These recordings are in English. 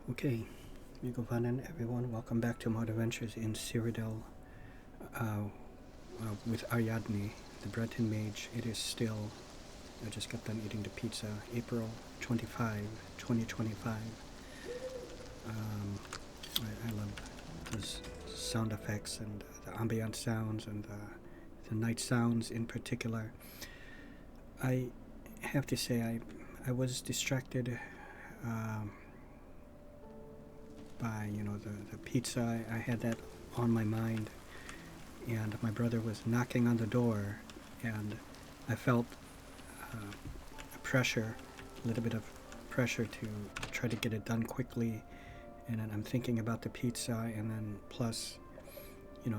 Okay, Miguvanan, everyone. Welcome back to Mod Adventures in Cyrodiil with Ariadne, the Breton mage. It is still, I just got done eating the pizza, April 25, 2025. I love those sound effects and the ambient sounds and the night sounds in particular. I have to say I was distracted by the pizza. I had that on my mind, and my brother was knocking on the door, and I felt a little bit of pressure to try to get it done quickly. And then I'm thinking about the pizza, and then plus,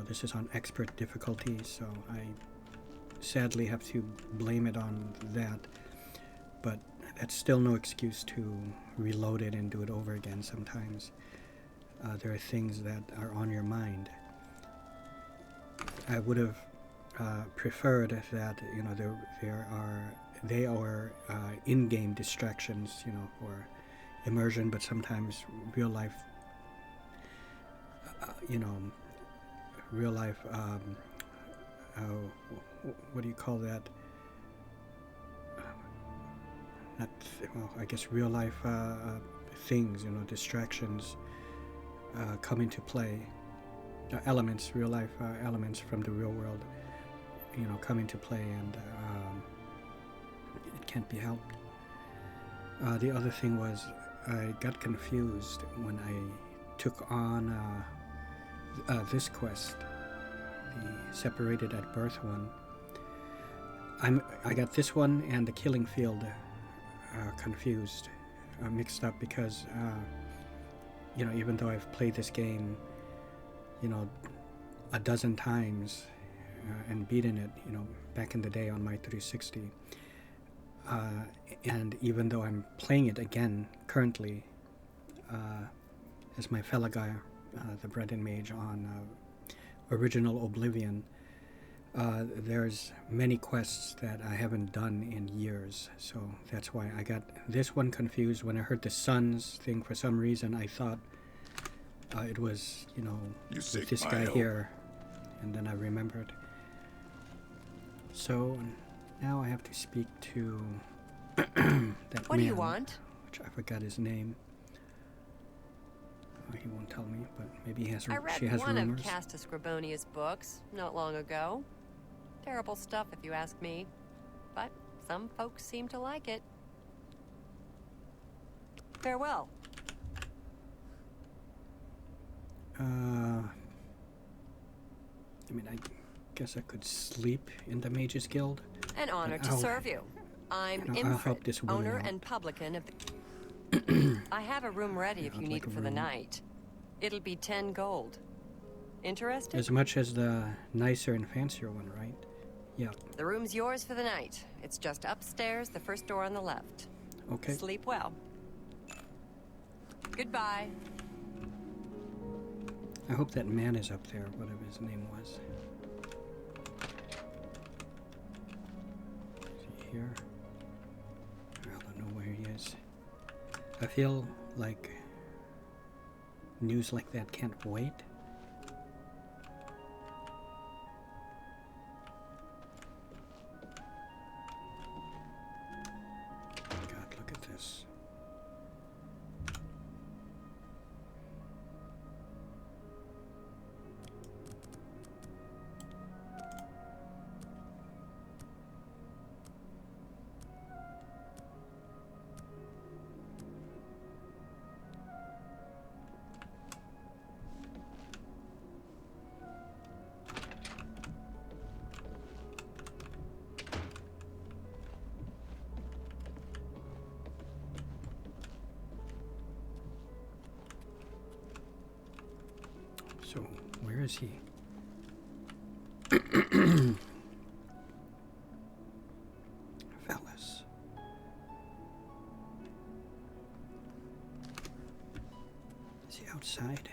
this is on expert difficulty, so I sadly have to blame it on that. But that's still no excuse to reload it and do it over again sometimes. There are things that are on your mind. I would have preferred that they are in-game distractions, for immersion, but sometimes real life, what do you call that? I guess real life things, distractions come into play. Elements, real life elements from the real world, come into play, and it can't be helped. The other thing was I got confused when I took on this quest, the Separated at Birth one. I got this one and the Killing Field confused, mixed up, because even though I've played this game a dozen times and beaten it back in the day on my 360, and even though I'm playing it again currently as my Falagar, the Breton mage on original Oblivion, there's many quests that I haven't done in years, so that's why I got this one confused. When I heard the Suns thing, for some reason I thought it was, with this guy here, and then I remembered. So now I have to speak to that What man, do you want? which I forgot his name. He won't tell me, but maybe she has one rumors. of Castus Scribonia's books not long ago. Terrible stuff, if you ask me. But some folks seem to like it. Farewell. I guess I could sleep in the Mages Guild. An honor to serve you. I'm I'll help this woman owner out. and publican of the... I have a room ready if you need it for the night. It'll be 10 gold. Interested? As much as the nicer and fancier one, right? Yeah. The room's yours for the night. It's just upstairs, the first door on the left. Okay. Sleep well. Goodbye. I hope that man is up there, whatever his name was. Is he here? I don't know where he is. I feel like news like that can't wait. God, look at this. So, where is he? Fellas. Is he outside?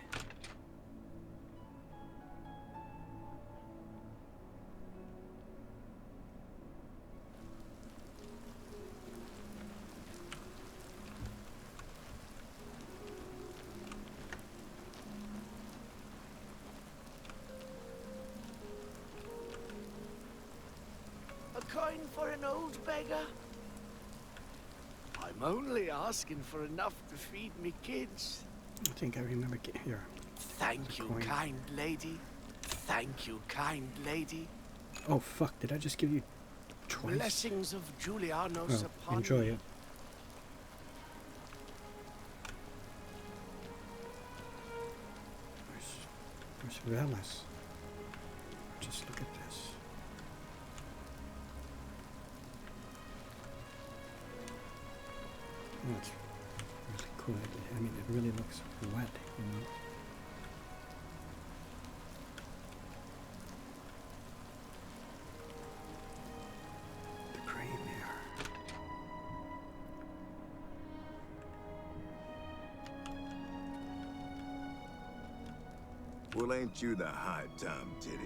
coin for an old beggar? I'm only asking for enough to feed me kids. I think I remember here. Thank you, coin. kind lady. Thank you, kind lady. Oh fuck! Did I just give you twice? Blessings of Julianos Oh, upon enjoy me. it. Where's Velas? Just look at this. Oh, it's really cool. I mean, it really looks wet, you know. The gray mare. Well, ain't you the high Tom Titty?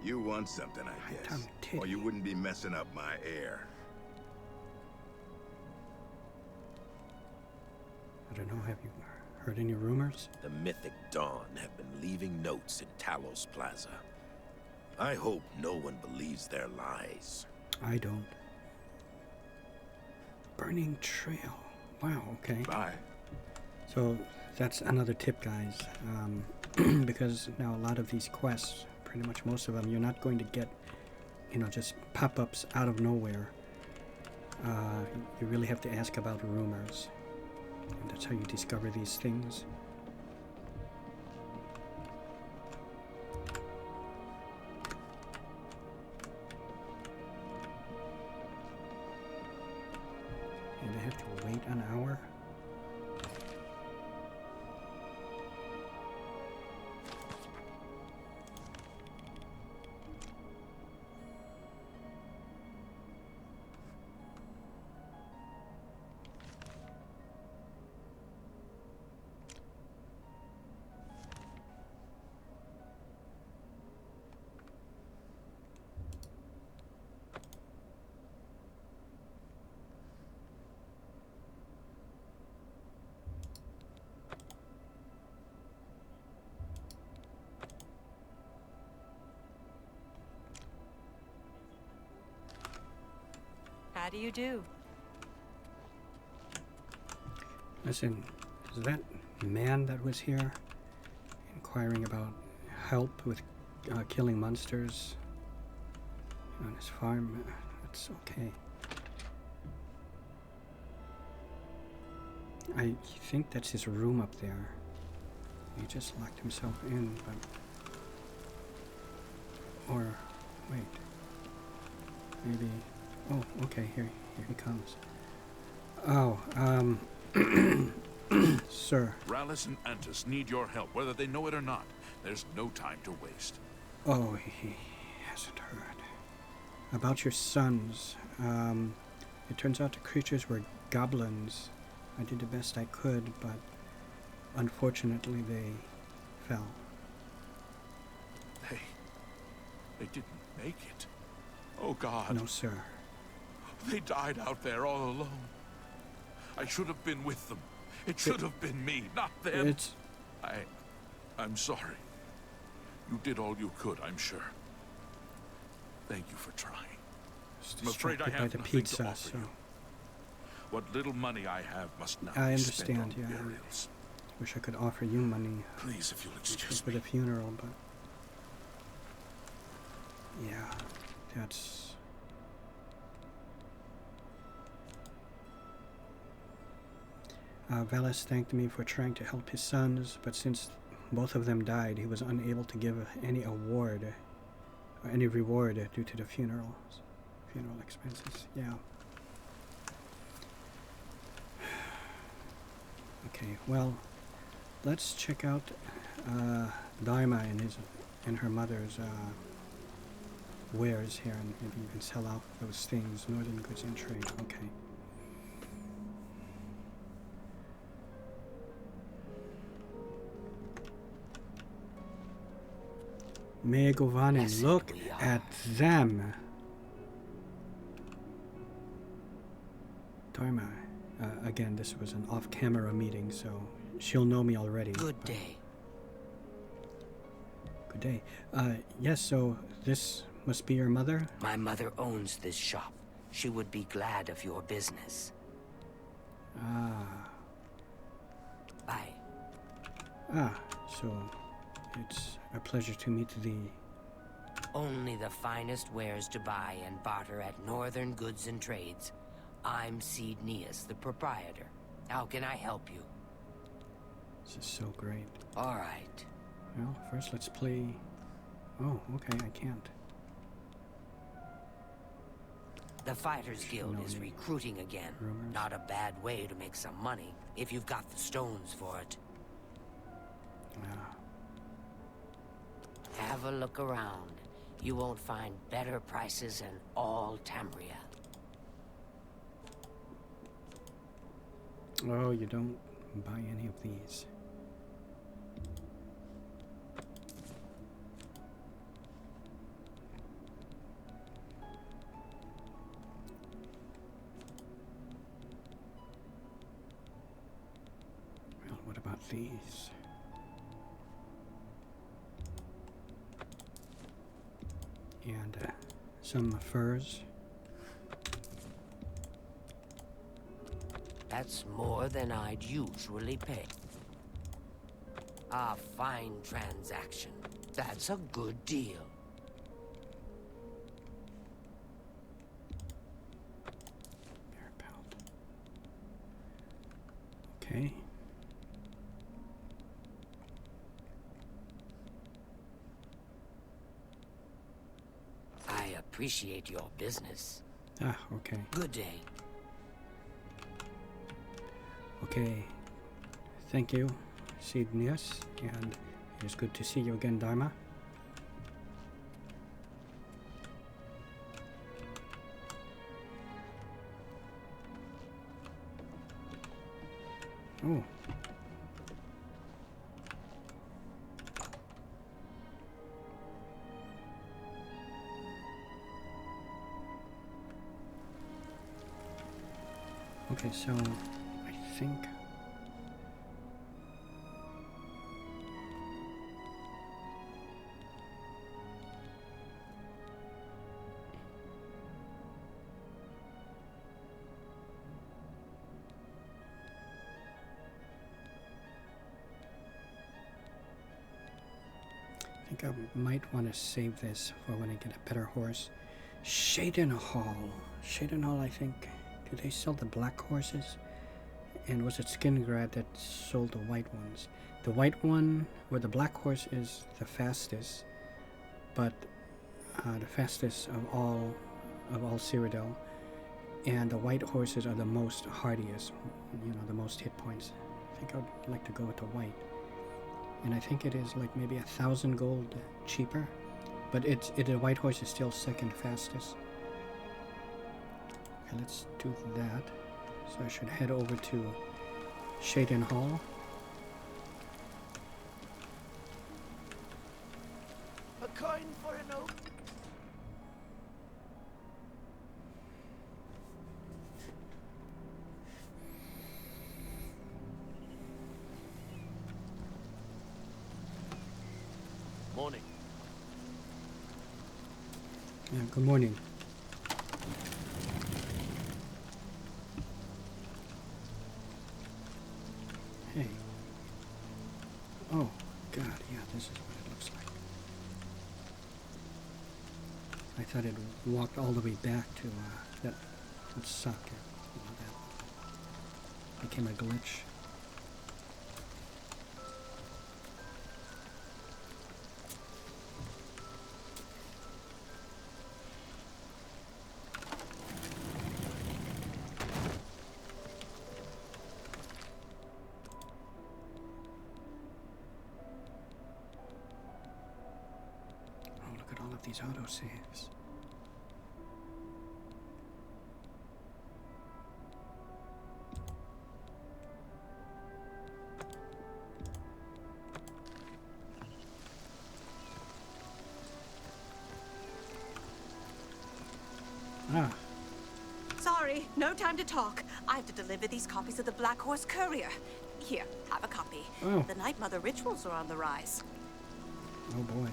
You want something, I guess. Tom Titty. Or you wouldn't be messing up my air. I don't know, have you heard any rumors? The mythic Dawn have been leaving notes in Talos Plaza. I hope no one believes their lies. I don't. Burning Trail. Wow, okay. Bye. So that's another tip, guys. Because now a lot of these quests, pretty much most of them, you're not going to get, you know, just pop-ups out of nowhere. You really have to ask about rumors. And that's how you discover these things. And I have to wait an hour? How do you do? Listen, is that man that was here inquiring about help with killing monsters on his farm? That's okay. I think that's his room up there. He just locked himself in, but... Or, wait. Maybe... Oh, okay, here he comes. Oh, sir. Rallis and Antus need your help, whether they know it or not. There's no time to waste. Oh, he hasn't heard. About your sons. It turns out the creatures were goblins. I did the best I could, but unfortunately they fell. They didn't make it. Oh, God. No, sir. They died out there all alone. I should have been with them. It should have been me, not them. I'm sorry. You did all you could, I'm sure. Thank you for trying. I'm afraid I have nothing to offer you. What little money I have must now be spent on burials. Wish I could offer you money. Please, if you'll excuse for me. the funeral, but yeah, that's. Velas thanked me for trying to help his sons, but since both of them died, he was unable to give any award or any reward due to the funeral expenses. Yeah. Okay, well, let's check out Dharma and her mother's wares here, and maybe you can sell out those things. Northern goods and trade. Okay. Megovanen, look at them. Dharma. Again, this was an off-camera meeting, so she'll know me already. Good day. Good day. Yes, so this must be your mother? My mother owns this shop. She would be glad of your business. Ah. Bye. Ah, so it's a pleasure to meet the... Only the finest wares to buy and barter at Northern Goods and Trades. I'm Cyrodiil, the proprietor. How can I help you? This is so great. All right. Well, first let's play... Oh, okay, I can't. The Fighters Guild is recruiting again. Rumors? Not a bad way to make some money, if you've got the stones for it. Ah. Have a look around. You won't find better prices in all Tambria. Oh, you don't buy any of these. Well, what about these? And some furs. That's more than I'd usually pay. A fine transaction. That's a good deal. Bear pelt. Okay. I appreciate your business. Ah, okay. Good day. Okay. Thank you, Cyrodiil, and it is good to see you again, Dharma. Oh. Okay, so I think I might want to save this for when I get a better horse. Shaden Hall. Shaden Hall, I think. Do they sell the black horses? And was it Skingrad that sold the white ones? The white one, where the black horse is the fastest, but the fastest of all Cyrodiil, and the white horses are the most hardiest, you know, the most hit points. I think I'd like to go with the white. And I think it is like maybe 1,000 gold cheaper, but the white horse is still second fastest. Okay, let's do that. So I should head over to Shaden Hall. A coin for an oak. Morning. Yeah, good morning. Hey. Oh, God, yeah, this is what it looks like. I thought it walked all the way back to that would suck. You know, that became a glitch. These autosaves. Ah. Sorry, no time to talk. I have to deliver these copies of the Black Horse Courier. Here, have a copy. Oh. The Night Mother rituals are on the rise. Oh boy.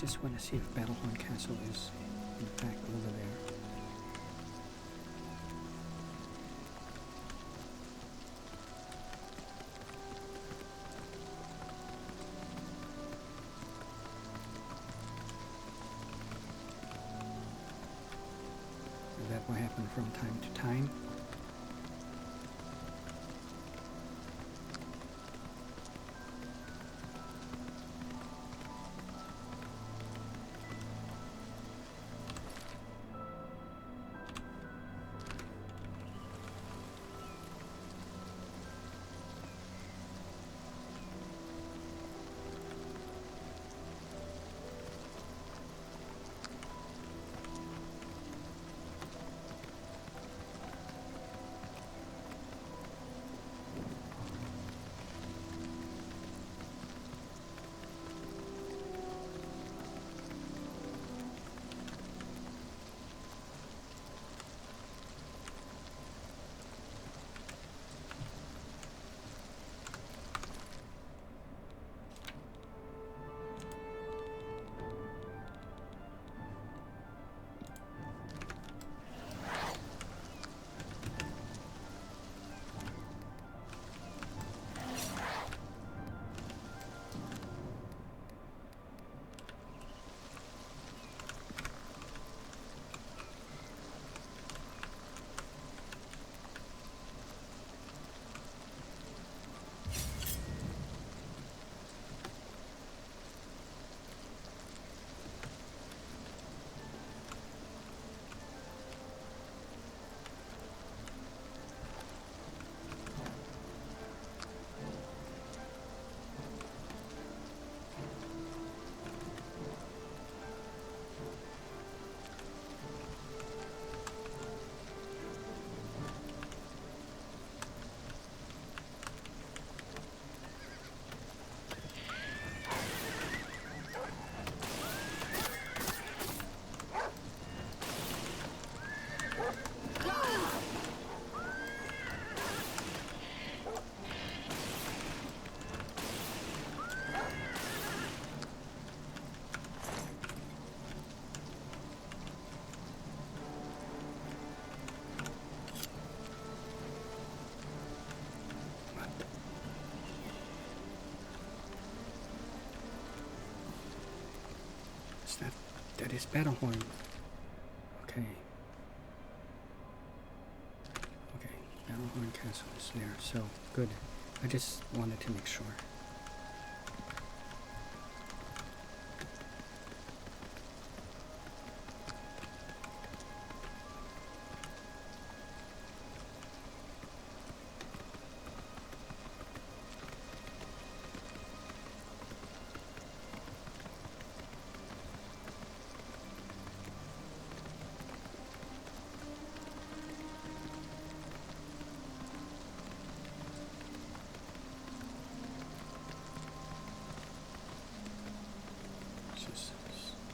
just want to see if Battlehorn Castle is in fact over there. That will happen from time to time. That is Battlehorn. Okay. Okay, Battlehorn Castle is there, so good. I just wanted to make sure.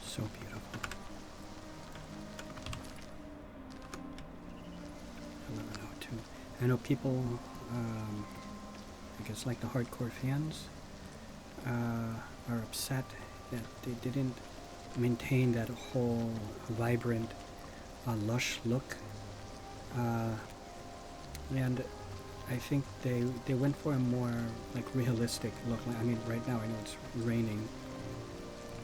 So beautiful. I know people, I guess like the hardcore fans, are upset that they didn't maintain that whole vibrant, lush look. And I think they went for a more like realistic look. I mean, right now I know it's raining,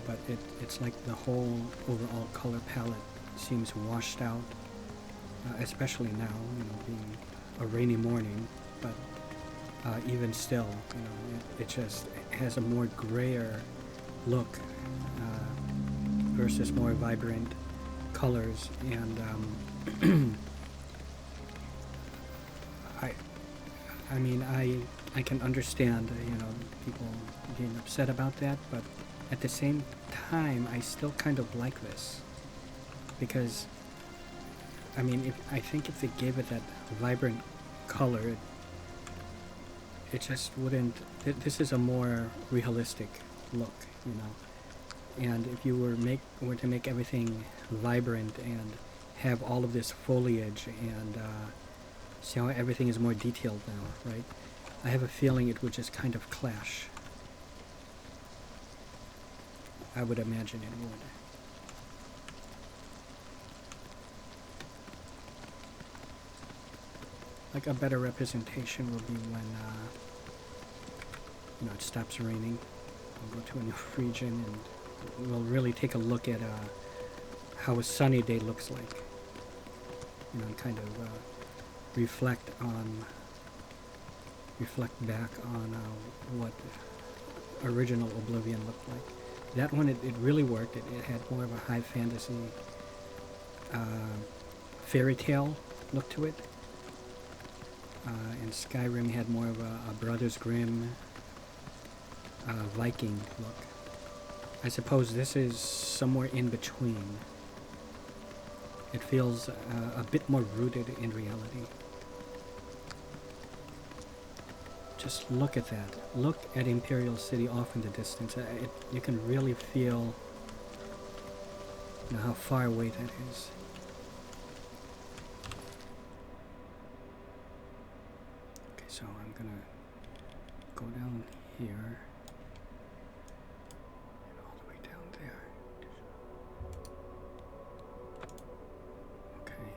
but it's like the whole overall color palette seems washed out, especially now, being a rainy morning, but even still, it just has a more grayer look versus more vibrant colors, and I mean, I can understand, people being upset about that, but at the same time, I still kind of like this, because, I mean, I think if they gave it that vibrant color, it just wouldn't. This is a more realistic look, And if you were to make everything vibrant and have all of this foliage and see how everything is more detailed now, right? I have a feeling it would just kind of clash. I would imagine it would. Like a better representation will be when you know, it stops raining. We'll go to a new region and we'll really take a look at how a sunny day looks like. You know, and kind of reflect back on what original Oblivion looked like. That one, it really worked. It had more of a high fantasy fairy tale look to it. And Skyrim had more of a Brothers Grimm Viking look. I suppose this is somewhere in between. It feels a bit more rooted in reality. Just look at that. Look at Imperial City off in the distance. You can really feel, you know, how far away that is. Okay, so I'm gonna go down here and all the way down there. Okay.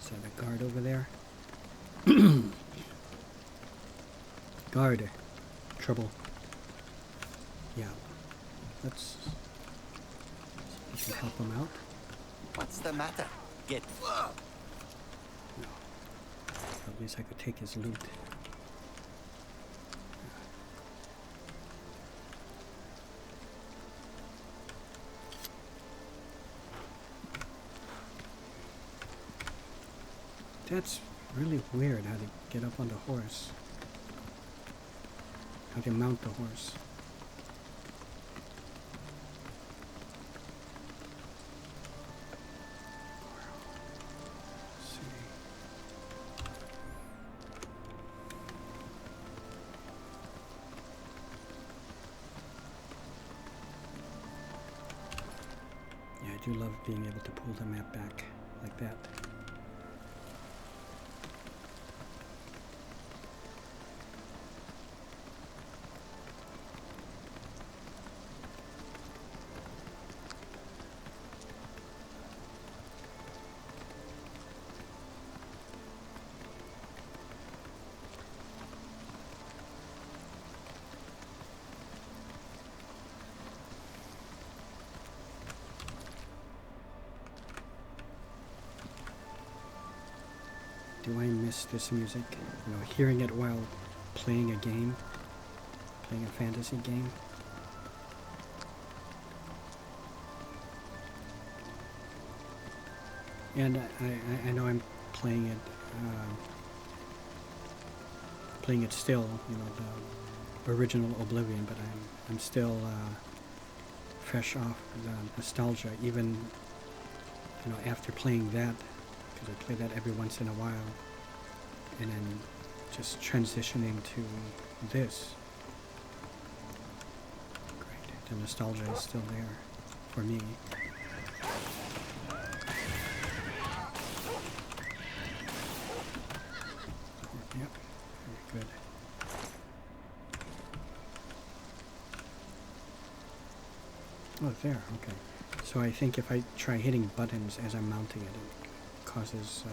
Is that a guard over there? Guard. Trouble. Yeah. Let's see if we can help him out. What's the matter? Get up. No. At least I could take his loot. That's really weird how to get up on the horse. How to mount the horse. Let's see. Yeah, I do love being able to pull the map back like that. Do I miss this music? You know, hearing it while playing a game, playing a fantasy game. And I know I'm playing it still, you know, the original Oblivion, but I'm still fresh off the nostalgia, even, you know, after playing that. I play that every once in a while, and then just transitioning to this. Great, the nostalgia is still there for me. Yep, very good. Oh, there, okay. So I think if I try hitting buttons as I'm mounting it, causes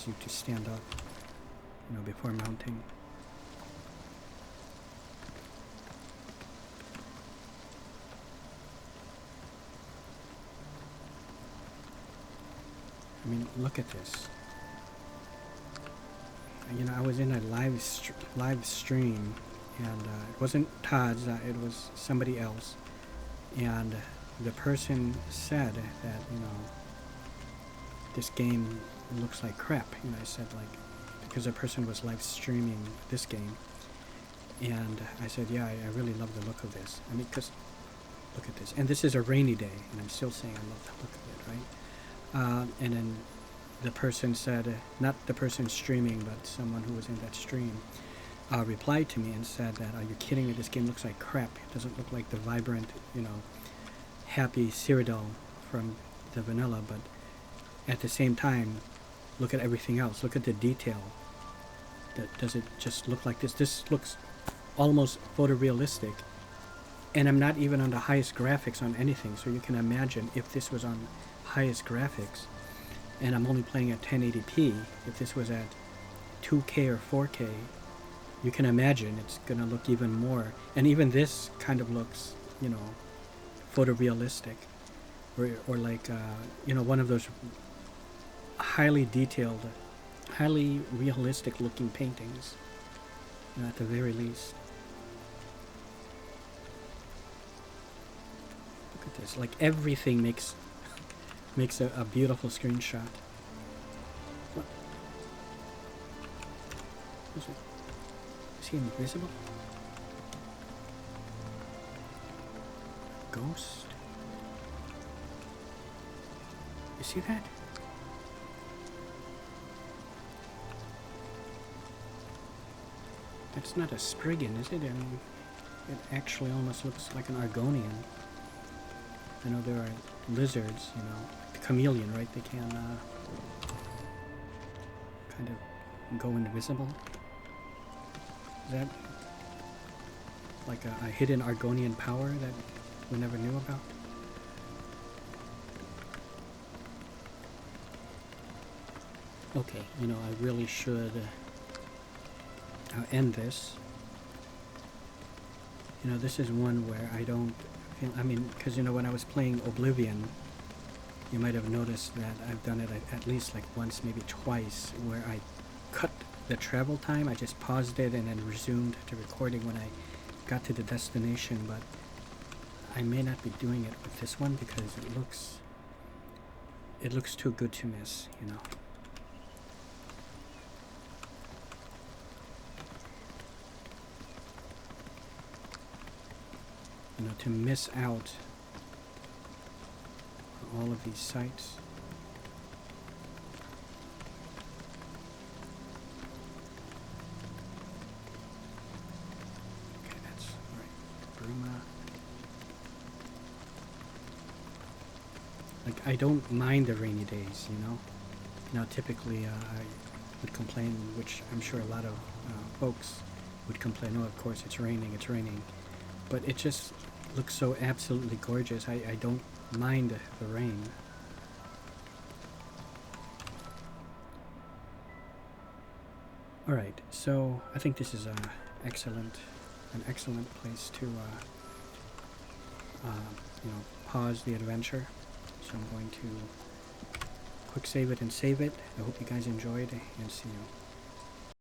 you to stand up, you know, before mounting. I mean, look at this. You know, I was in a live stream, and it wasn't Todd's, it was somebody else, and the person said that, you know, this game looks like crap. You know, I said, like, because a person was live streaming this game, and I said, yeah, I really love the look of this. I mean, because look at this, and this is a rainy day, and I'm still saying I love the look of it, right? And then the person said, not the person streaming, but someone who was in that stream, replied to me and said that, "Are you kidding me? This game looks like crap. It doesn't look like the vibrant, you know, happy Cyrodiil from the vanilla, but at the same time, look at everything else. Look at the detail. Does it just look like this? This looks almost photorealistic, and I'm not even on the highest graphics on anything, so you can imagine if this was on highest graphics, and I'm only playing at 1080p, if this was at 2K or 4K, you can imagine it's gonna look even more. And even this kind of looks, you know, photorealistic, or like, you know, one of those highly detailed, highly realistic looking paintings, you know, at the very least. Look at this, like everything makes a beautiful screenshot. What? Is he invisible? Ghost? You see that? That's not a Spriggan, is it? I mean, it actually almost looks like an Argonian. I know there are lizards, you know, the chameleon, right? They can kind of go invisible. Is that like a hidden Argonian power that we never knew about? Okay, you know, I really should end this. You know, this is one where I don't feel, I mean, because, you know, when I was playing Oblivion, you might have noticed that I've done it at least like once, maybe twice, where I cut the travel time. I just paused it and then resumed to recording when I got to the destination, but I may not be doing it with this one because it looks too good to miss, you know. You know, to miss out on all of these sites. Okay, that's right. Bruma. Like, I don't mind the rainy days, you know. Now, typically, I would complain, which I'm sure a lot of folks would complain, oh, of course, it's raining. But it just looks so absolutely gorgeous. I don't mind the rain. Alright, so I think this is an excellent place to you know, pause the adventure. So I'm going to quick save it and save it. I hope you guys enjoyed, and see you.